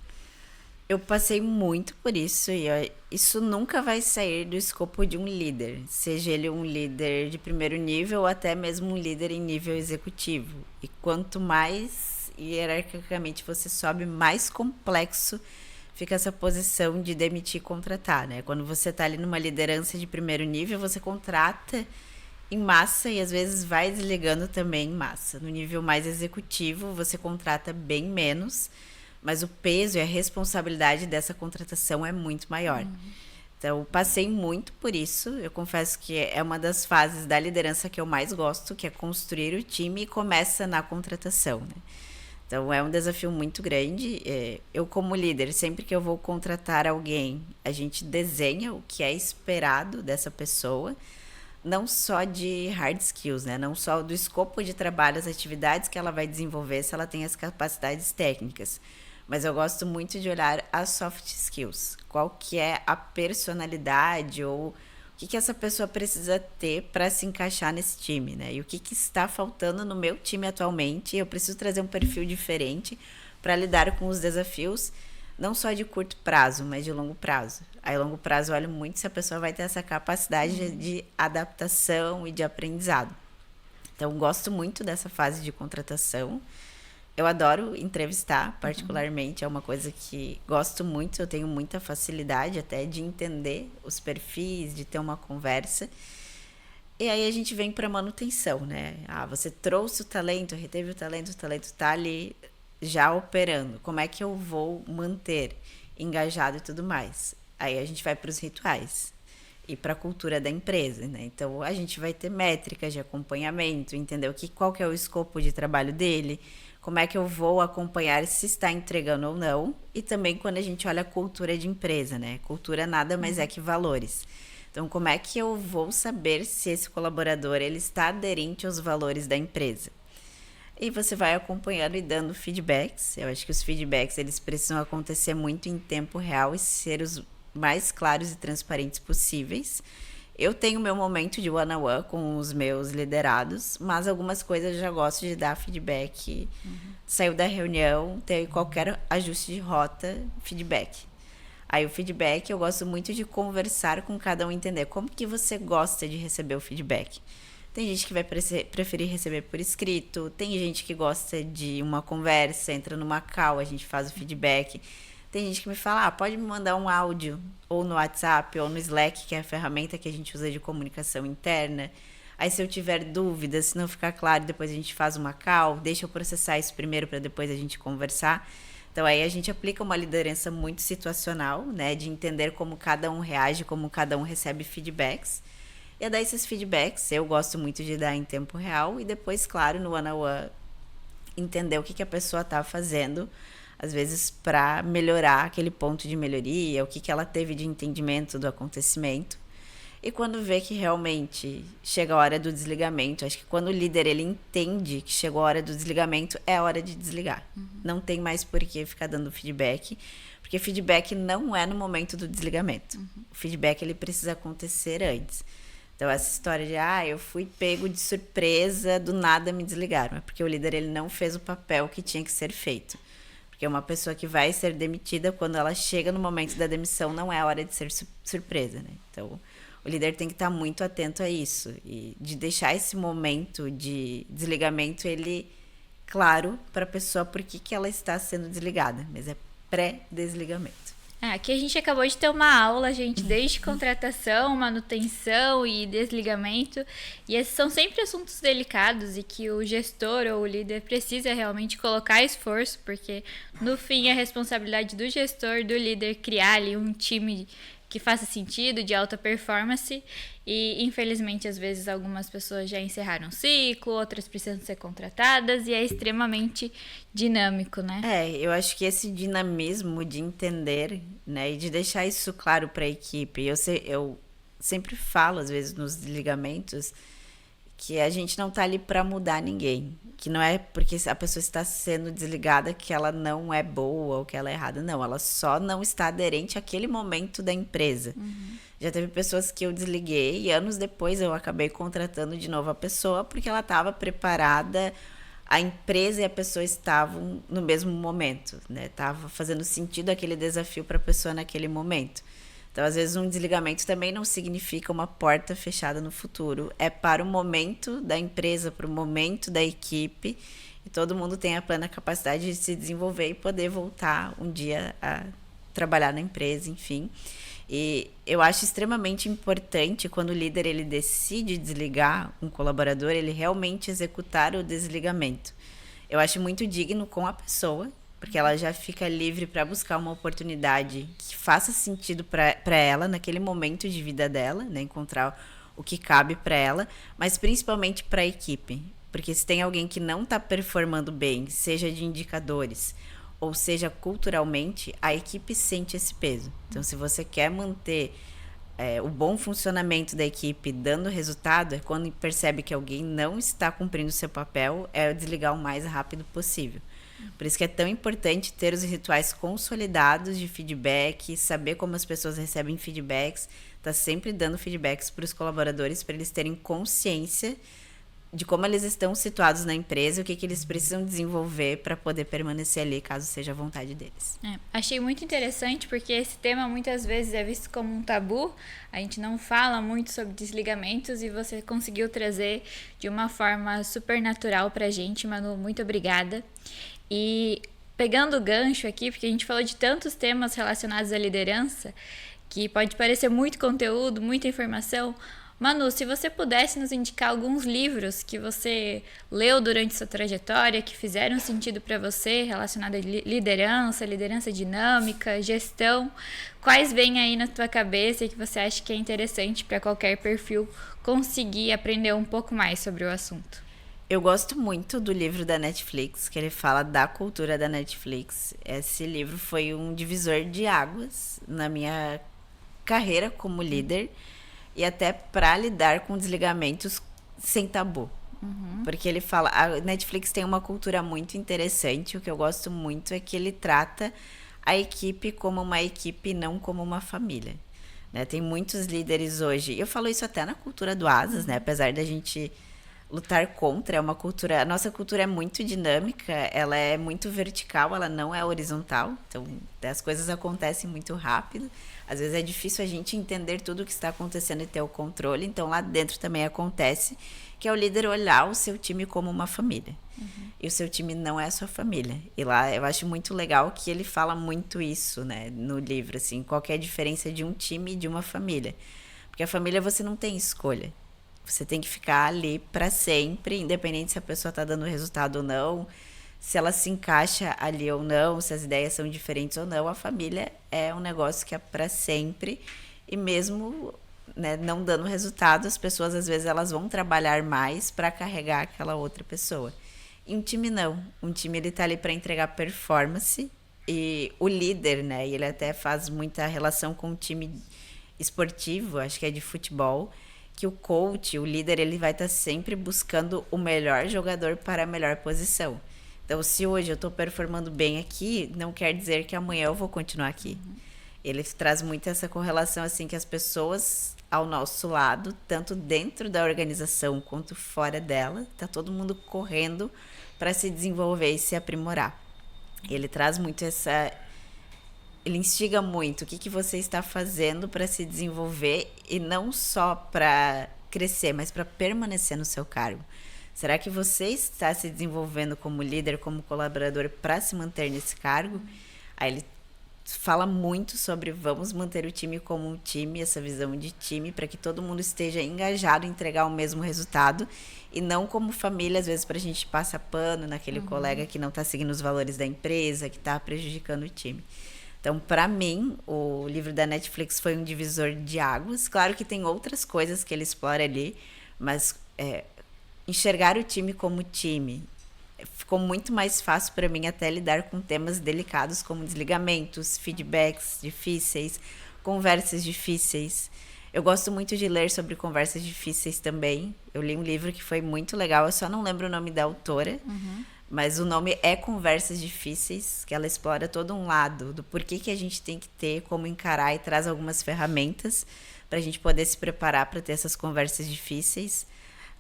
Eu passei muito por isso e isso nunca vai sair do escopo de um líder, seja ele um líder de primeiro nível ou até mesmo um líder em nível executivo. E quanto mais hierarquicamente você sobe, mais complexo fica essa posição de demitir e contratar, né? Quando você está ali numa liderança de primeiro nível, você contrata em massa e às vezes vai desligando também em massa. No nível mais executivo, você contrata bem menos, mas o peso e a responsabilidade dessa contratação é muito maior. Então, passei muito por isso. Eu confesso que é uma das fases da liderança que eu mais gosto, que é construir o time e começa na contratação, né? Então, é um desafio muito grande. Eu, como líder, sempre que eu vou contratar alguém, a gente desenha o que é esperado dessa pessoa, não só de hard skills, né? Não só do escopo de trabalho, as atividades que ela vai desenvolver, se ela tem as capacidades técnicas. Mas eu gosto muito de olhar as soft skills. Qual que é a personalidade ou o que essa pessoa precisa ter para se encaixar nesse time, né? E o que está faltando no meu time atualmente. Eu preciso trazer um perfil diferente para lidar com os desafios, não só de curto prazo, mas de longo prazo. Aí, longo prazo, eu olho muito se a pessoa vai ter essa capacidade de adaptação e de aprendizado. Então, gosto muito dessa fase de contratação. Eu adoro entrevistar, particularmente, é uma coisa que gosto muito, eu tenho muita facilidade até de entender os perfis, de ter uma conversa. E aí a gente vem para manutenção, né? Ah, você trouxe o talento, reteve o talento tá ali já operando. Como é que eu vou manter engajado e tudo mais? Aí a gente vai para os rituais e para a cultura da empresa, né? Então a gente vai ter métricas de acompanhamento, entender qual que é o escopo de trabalho dele, como é que eu vou acompanhar se está entregando ou não, e também quando a gente olha a cultura de empresa, né? Cultura nada mais é que valores. Então, como é que eu vou saber se esse colaborador ele está aderente aos valores da empresa? E você vai acompanhando e dando feedbacks. Eu acho que os feedbacks eles precisam acontecer muito em tempo real e ser os mais claros e transparentes possíveis. Eu tenho meu momento de one-on-one com os meus liderados, mas algumas coisas eu já gosto de dar feedback. Saiu da reunião, tem qualquer ajuste de rota, feedback. Aí o feedback, eu gosto muito de conversar com cada um, entender como que você gosta de receber o feedback. Tem gente que vai preferir receber por escrito, tem gente que gosta de uma conversa, entra numa call, a gente faz o feedback. Tem gente que me fala, pode me mandar um áudio, ou no WhatsApp, ou no Slack, que é a ferramenta que a gente usa de comunicação interna. Aí se eu tiver dúvidas, se não ficar claro, depois a gente faz uma call, deixa eu processar isso primeiro para depois a gente conversar. Então aí a gente aplica uma liderança muito situacional, né, de entender como cada um reage, como cada um recebe feedbacks. E a dar esses feedbacks, eu gosto muito de dar em tempo real e depois, claro, no one-on-one, entender o que a pessoa está fazendo, às vezes para melhorar aquele ponto de melhoria, o que ela teve de entendimento do acontecimento. E quando vê que realmente chega a hora do desligamento, acho que quando o líder ele entende que chegou a hora do desligamento, é a hora de desligar. Não tem mais por que ficar dando feedback, porque feedback não é no momento do desligamento. O feedback ele precisa acontecer antes. Então essa história de, eu fui pego de surpresa, do nada me desligaram. É porque o líder ele não fez o papel que tinha que ser feito. Porque uma pessoa que vai ser demitida, quando ela chega no momento da demissão, não é a hora de ser surpresa, né? Então o líder tem que estar muito atento a isso e de deixar esse momento de desligamento ele claro para a pessoa por que ela está sendo desligada, mas é pré-desligamento. Aqui a gente acabou de ter uma aula, gente, desde contratação, manutenção e desligamento. E esses são sempre assuntos delicados e que o gestor ou o líder precisa realmente colocar esforço, porque no fim é a responsabilidade do gestor, do líder, criar ali um time que faça sentido, de alta performance. E infelizmente às vezes algumas pessoas já encerraram o ciclo, outras precisam ser contratadas e é extremamente dinâmico, né? Eu acho que esse dinamismo de entender, né, e de deixar isso claro para a equipe, eu sempre falo às vezes nos desligamentos que a gente não tá ali para mudar ninguém, que não é porque a pessoa está sendo desligada que ela não é boa ou que ela é errada, não, ela só não está aderente àquele momento da empresa. Já teve pessoas que eu desliguei e anos depois eu acabei contratando de novo a pessoa porque ela estava preparada, a empresa e a pessoa estavam no mesmo momento, né? Tava fazendo sentido aquele desafio para a pessoa naquele momento. Então, às vezes, um desligamento também não significa uma porta fechada no futuro. É para o momento da empresa, para o momento da equipe. E todo mundo tem a plena capacidade de se desenvolver e poder voltar um dia a trabalhar na empresa, enfim. E eu acho extremamente importante quando o líder ele decide desligar um colaborador, ele realmente executar o desligamento. Eu acho muito digno com a pessoa, porque ela já fica livre para buscar uma oportunidade que faça sentido para ela naquele momento de vida dela, né? Encontrar o que cabe para ela, mas principalmente para a equipe, porque se tem alguém que não está performando bem, seja de indicadores ou seja culturalmente, a equipe sente esse peso. Então, se você quer manter o bom funcionamento da equipe dando resultado, é quando percebe que alguém não está cumprindo seu papel, é desligar o mais rápido possível. Por isso que é tão importante ter os rituais consolidados de feedback, saber como as pessoas recebem feedbacks, tá sempre dando feedbacks para os colaboradores, para eles terem consciência de como eles estão situados na empresa, o que eles precisam desenvolver para poder permanecer ali, caso seja a vontade deles. Achei muito interessante, porque esse tema muitas vezes é visto como um tabu, a gente não fala muito sobre desligamentos e você conseguiu trazer de uma forma super natural pra gente, Manu, muito obrigada. E pegando o gancho aqui, porque a gente falou de tantos temas relacionados à liderança, que pode parecer muito conteúdo, muita informação. Manu, se você pudesse nos indicar alguns livros que você leu durante sua trajetória, que fizeram sentido para você, relacionado a liderança dinâmica, gestão, quais vêm aí na tua cabeça e que você acha que é interessante para qualquer perfil conseguir aprender um pouco mais sobre o assunto? Eu gosto muito do livro da Netflix, que ele fala da cultura da Netflix. Esse livro foi um divisor de águas na minha carreira como líder e até para lidar com desligamentos sem tabu. Porque ele fala, a Netflix tem uma cultura muito interessante, o que eu gosto muito é que ele trata a equipe como uma equipe e não como uma família. Né? Tem muitos líderes hoje, eu falo isso até na cultura do Asas, né? Apesar da gente lutar contra, é uma cultura, a nossa cultura é muito dinâmica, ela é muito vertical, ela não é horizontal, então as coisas acontecem muito rápido, às vezes é difícil a gente entender tudo o que está acontecendo e ter o controle, então lá dentro também acontece que é o líder olhar o seu time como uma família, e o seu time não é a sua família, e lá eu acho muito legal que ele fala muito isso, né, no livro, assim, qual que é a diferença de um time e de uma família, porque a família você não tem escolha. Você tem que ficar ali para sempre, independente se a pessoa está dando resultado ou não, se ela se encaixa ali ou não, se as ideias são diferentes ou não. A família é um negócio que é para sempre e mesmo, né, não dando resultado, as pessoas às vezes elas vão trabalhar mais para carregar aquela outra pessoa. E um time não. Um time ele tá ali para entregar performance e o líder, né, e ele até faz muita relação com o time esportivo, acho que é de futebol, que o coach, o líder, ele vai estar sempre buscando o melhor jogador para a melhor posição. Então, se hoje eu estou performando bem aqui, não quer dizer que amanhã eu vou continuar aqui. Ele traz muito essa correlação, assim, que as pessoas ao nosso lado, tanto dentro da organização quanto fora dela, tá todo mundo correndo para se desenvolver e se aprimorar. Ele traz muito essa... Ele instiga muito o que você está fazendo para se desenvolver e não só para crescer, mas para permanecer no seu cargo. Será que você está se desenvolvendo como líder, como colaborador para se manter nesse cargo? Aí ele fala muito sobre vamos manter o time como um time, essa visão de time, para que todo mundo esteja engajado em entregar o mesmo resultado e não como família, às vezes, para a gente passar pano naquele colega que não está seguindo os valores da empresa, que está prejudicando o time. Então, para mim, o livro da Netflix foi um divisor de águas. Claro que tem outras coisas que ele explora ali, mas enxergar o time como time ficou muito mais fácil para mim até lidar com temas delicados como desligamentos, feedbacks difíceis, conversas difíceis. Eu gosto muito de ler sobre conversas difíceis também. Eu li um livro que foi muito legal, eu só não lembro o nome da autora, mas o nome é Conversas Difíceis, que ela explora todo um lado do porquê que a gente tem que ter, como encarar e traz algumas ferramentas para a gente poder se preparar para ter essas conversas difíceis.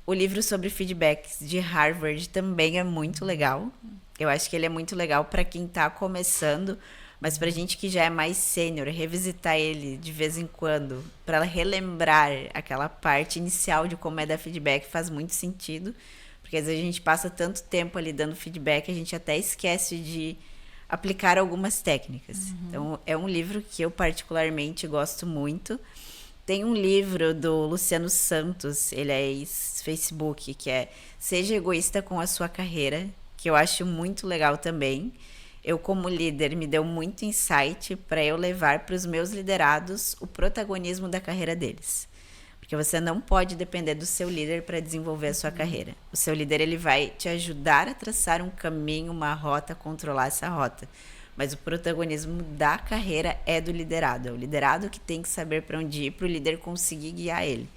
O livro sobre feedbacks de Harvard também é muito legal. Eu acho que ele é muito legal para quem está começando, mas para gente que já é mais sênior, revisitar ele de vez em quando, para relembrar aquela parte inicial de como é dar feedback, faz muito sentido. Porque às vezes a gente passa tanto tempo ali dando feedback, a gente até esquece de aplicar algumas técnicas. Então, é um livro que eu particularmente gosto muito. Tem um livro do Luciano Santos, ele é ex-Facebook, que é Seja Egoísta com a Sua Carreira, que eu acho muito legal também. Eu, como líder, me deu muito insight para eu levar para os meus liderados o protagonismo da carreira deles. Porque você não pode depender do seu líder para desenvolver a sua carreira. O seu líder ele vai te ajudar a traçar um caminho, uma rota, controlar essa rota. Mas o protagonismo da carreira é do liderado. É o liderado que tem que saber para onde ir para o líder conseguir guiar ele.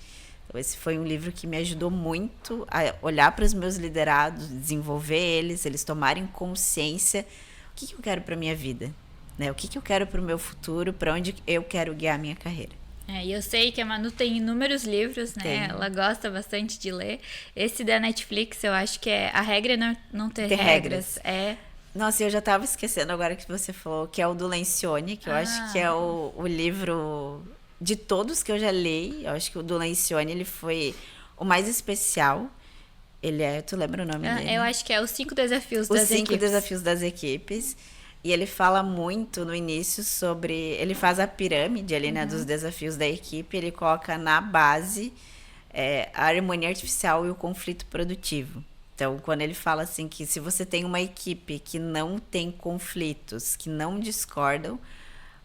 Então, esse foi um livro que me ajudou muito a olhar para os meus liderados, desenvolver eles tomarem consciência. O que eu quero para a minha vida? Né? O que eu quero para o meu futuro? Para onde eu quero guiar a minha carreira? E eu sei que a Manu tem inúmeros livros, né? Tem. Ela gosta bastante de ler. Esse da Netflix, eu acho que é A Regra é Não Ter Tem Regras. Nossa, eu já estava esquecendo agora que você falou, que é o do Lencioni, que eu acho que é o livro de todos que eu já li. Eu acho que o do Lencioni ele foi o mais especial. Ele é, tu lembra o nome dele? Eu acho que é os 5 desafios Os das 5 equipes. desafios das equipes. E ele fala muito no início sobre. Ele faz a pirâmide ali, né, dos desafios da equipe. Ele coloca na base a harmonia artificial e o conflito produtivo. Então, quando ele fala assim que se você tem uma equipe que não tem conflitos, que não discordam,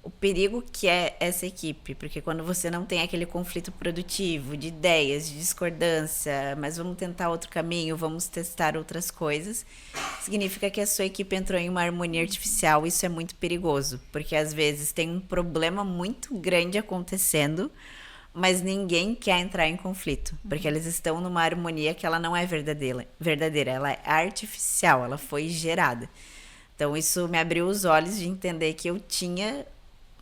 o perigo que é essa equipe, porque quando você não tem aquele conflito produtivo de ideias, de discordância, mas vamos tentar outro caminho, vamos testar outras coisas, significa que a sua equipe entrou em uma harmonia artificial. Isso é muito perigoso, porque às vezes tem um problema muito grande acontecendo, mas ninguém quer entrar em conflito, porque eles estão numa harmonia que ela não é verdadeira, ela é artificial, ela foi gerada. Então isso me abriu os olhos de entender que eu tinha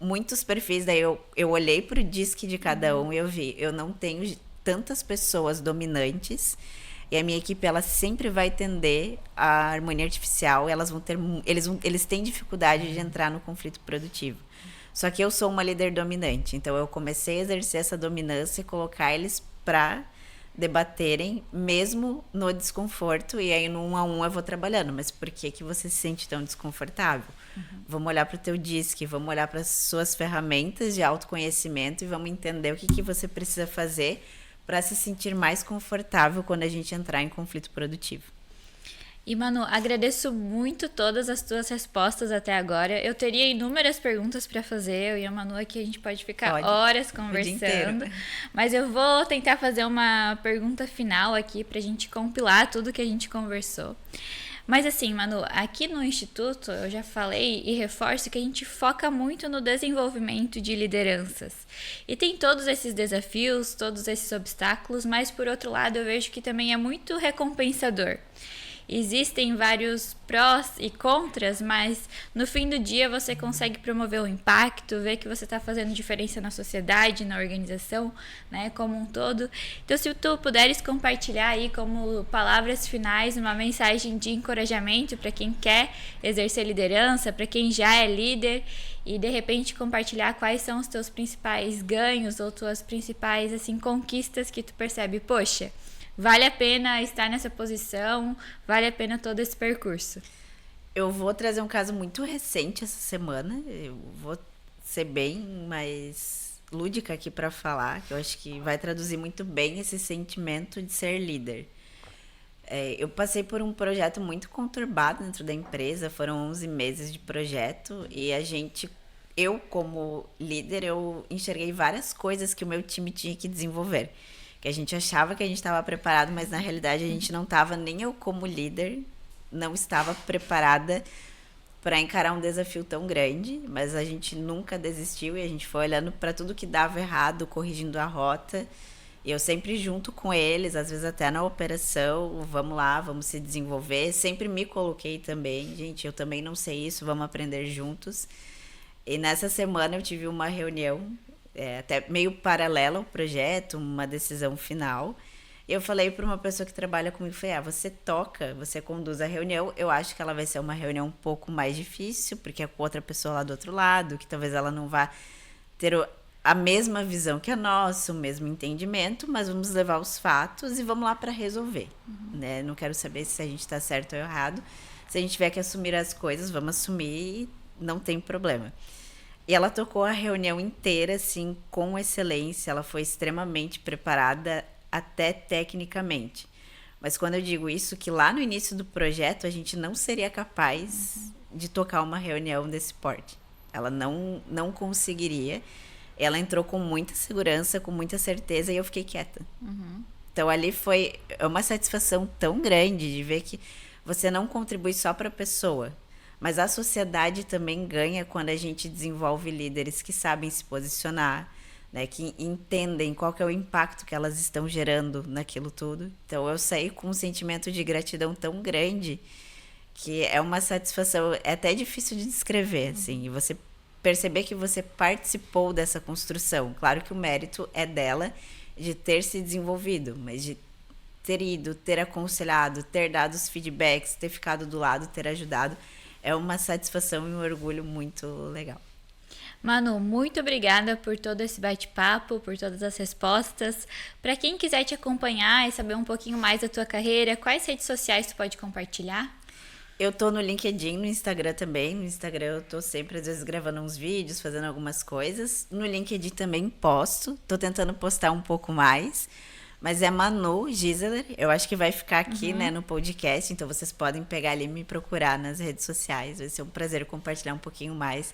muitos perfis, daí eu olhei pro disque de cada um e eu vi, eu não tenho tantas pessoas dominantes, e a minha equipe ela sempre vai tender à harmonia artificial, elas vão ter, eles têm dificuldade de entrar no conflito produtivo. Só que eu sou uma líder dominante, então eu comecei a exercer essa dominância e colocar eles para debaterem, mesmo no desconforto, e aí no 1 a 1 eu vou trabalhando. Mas por que que você se sente tão desconfortável? Vamos olhar para o teu disque, vamos olhar para as suas ferramentas de autoconhecimento e vamos entender o que que você precisa fazer para se sentir mais confortável quando a gente entrar em conflito produtivo. E, Manu, agradeço muito todas as tuas respostas até agora. Eu teria inúmeras perguntas para fazer. Eu e a Manu aqui, a gente pode ficar horas conversando. Mas eu vou tentar fazer uma pergunta final aqui para a gente compilar tudo que a gente conversou. Mas assim, Manu, aqui no Instituto, eu já falei e reforço que a gente foca muito no desenvolvimento de lideranças. E tem todos esses desafios, todos esses obstáculos, mas por outro lado eu vejo que também é muito recompensador. Existem vários prós e contras, mas no fim do dia você consegue promover o impacto, ver que você está fazendo diferença na sociedade, na organização, né, como um todo. Então, se tu puderes compartilhar aí como palavras finais uma mensagem de encorajamento para quem quer exercer liderança, para quem já é líder, e de repente compartilhar quais são os teus principais ganhos ou tuas principais assim conquistas que tu percebe, poxa, vale a pena estar nessa posição, vale a pena todo esse percurso. Eu vou trazer um caso muito recente essa semana. Eu vou ser bem mais lúdica aqui para falar, que eu acho que vai traduzir muito bem esse sentimento de ser líder. Eu passei por um projeto muito conturbado dentro da empresa, foram 11 meses de projeto e eu como líder, eu enxerguei várias coisas que o meu time tinha que desenvolver. Que a gente achava que a gente estava preparado, mas na realidade a gente não estava, nem eu como líder não estava preparada para encarar um desafio tão grande, mas a gente nunca desistiu e a gente foi olhando para tudo que dava errado, corrigindo a rota. E eu sempre junto com eles, às vezes até na operação, vamos lá, vamos se desenvolver. Sempre me coloquei também, gente, eu também não sei isso, vamos aprender juntos. E nessa semana eu tive uma reunião até meio paralela ao projeto, uma decisão final. Eu falei para uma pessoa que trabalha comigo, falei, você toca, você conduz a reunião, eu acho que ela vai ser uma reunião um pouco mais difícil, porque é com outra pessoa lá do outro lado, que talvez ela não vá ter a mesma visão que a nossa, o mesmo entendimento, mas vamos levar os fatos e vamos lá para resolver. Né? Não quero saber se a gente está certo ou errado. Se a gente tiver que assumir as coisas, vamos assumir, não tem problema. E ela tocou a reunião inteira, assim, com excelência. Ela foi extremamente preparada, até tecnicamente. Mas quando eu digo isso, que lá no início do projeto, a gente não seria capaz de tocar uma reunião desse porte. Ela não conseguiria. Ela entrou com muita segurança, com muita certeza, e eu fiquei quieta. Então, ali foi uma satisfação tão grande de ver que você não contribui só para a pessoa, mas a sociedade também ganha quando a gente desenvolve líderes que sabem se posicionar, né, que entendem qual que é o impacto que elas estão gerando naquilo tudo. Então eu saí com um sentimento de gratidão tão grande que é uma satisfação, é até difícil de descrever, assim, e você perceber que você participou dessa construção. Claro que o mérito é dela de ter se desenvolvido, mas de ter ido, ter aconselhado, ter dado os feedbacks, ter ficado do lado, ter ajudado, é uma satisfação e um orgulho muito legal. Manu, muito obrigada por todo esse bate-papo, por todas as respostas. Para quem quiser te acompanhar e saber um pouquinho mais da tua carreira, quais redes sociais tu pode compartilhar? Eu tô no LinkedIn, no Instagram também. No Instagram eu tô sempre, às vezes, gravando uns vídeos, fazendo algumas coisas. No LinkedIn também posto. Tô tentando postar um pouco mais. Mas é Manu Gisler. Eu acho que vai ficar aqui, né, no podcast. Então vocês podem pegar ali e me procurar nas redes sociais. Vai ser um prazer compartilhar um pouquinho mais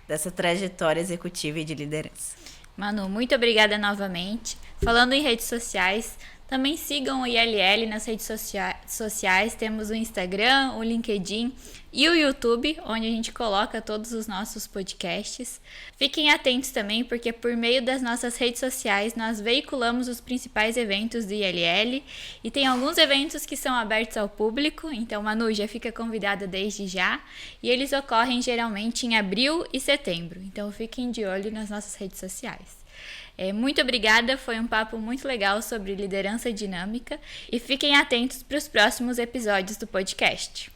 dessa trajetória executiva e de liderança. Manu, muito obrigada novamente. Falando em redes sociais, também sigam o ILL nas redes sociais. Temos o Instagram, o LinkedIn e o YouTube, onde a gente coloca todos os nossos podcasts. Fiquem atentos também, porque por meio das nossas redes sociais nós veiculamos os principais eventos do ILL e tem alguns eventos que são abertos ao público, então Manu já fica convidada desde já, e eles ocorrem geralmente em abril e setembro, então fiquem de olho nas nossas redes sociais. Muito obrigada, foi um papo muito legal sobre liderança dinâmica e fiquem atentos para os próximos episódios do podcast.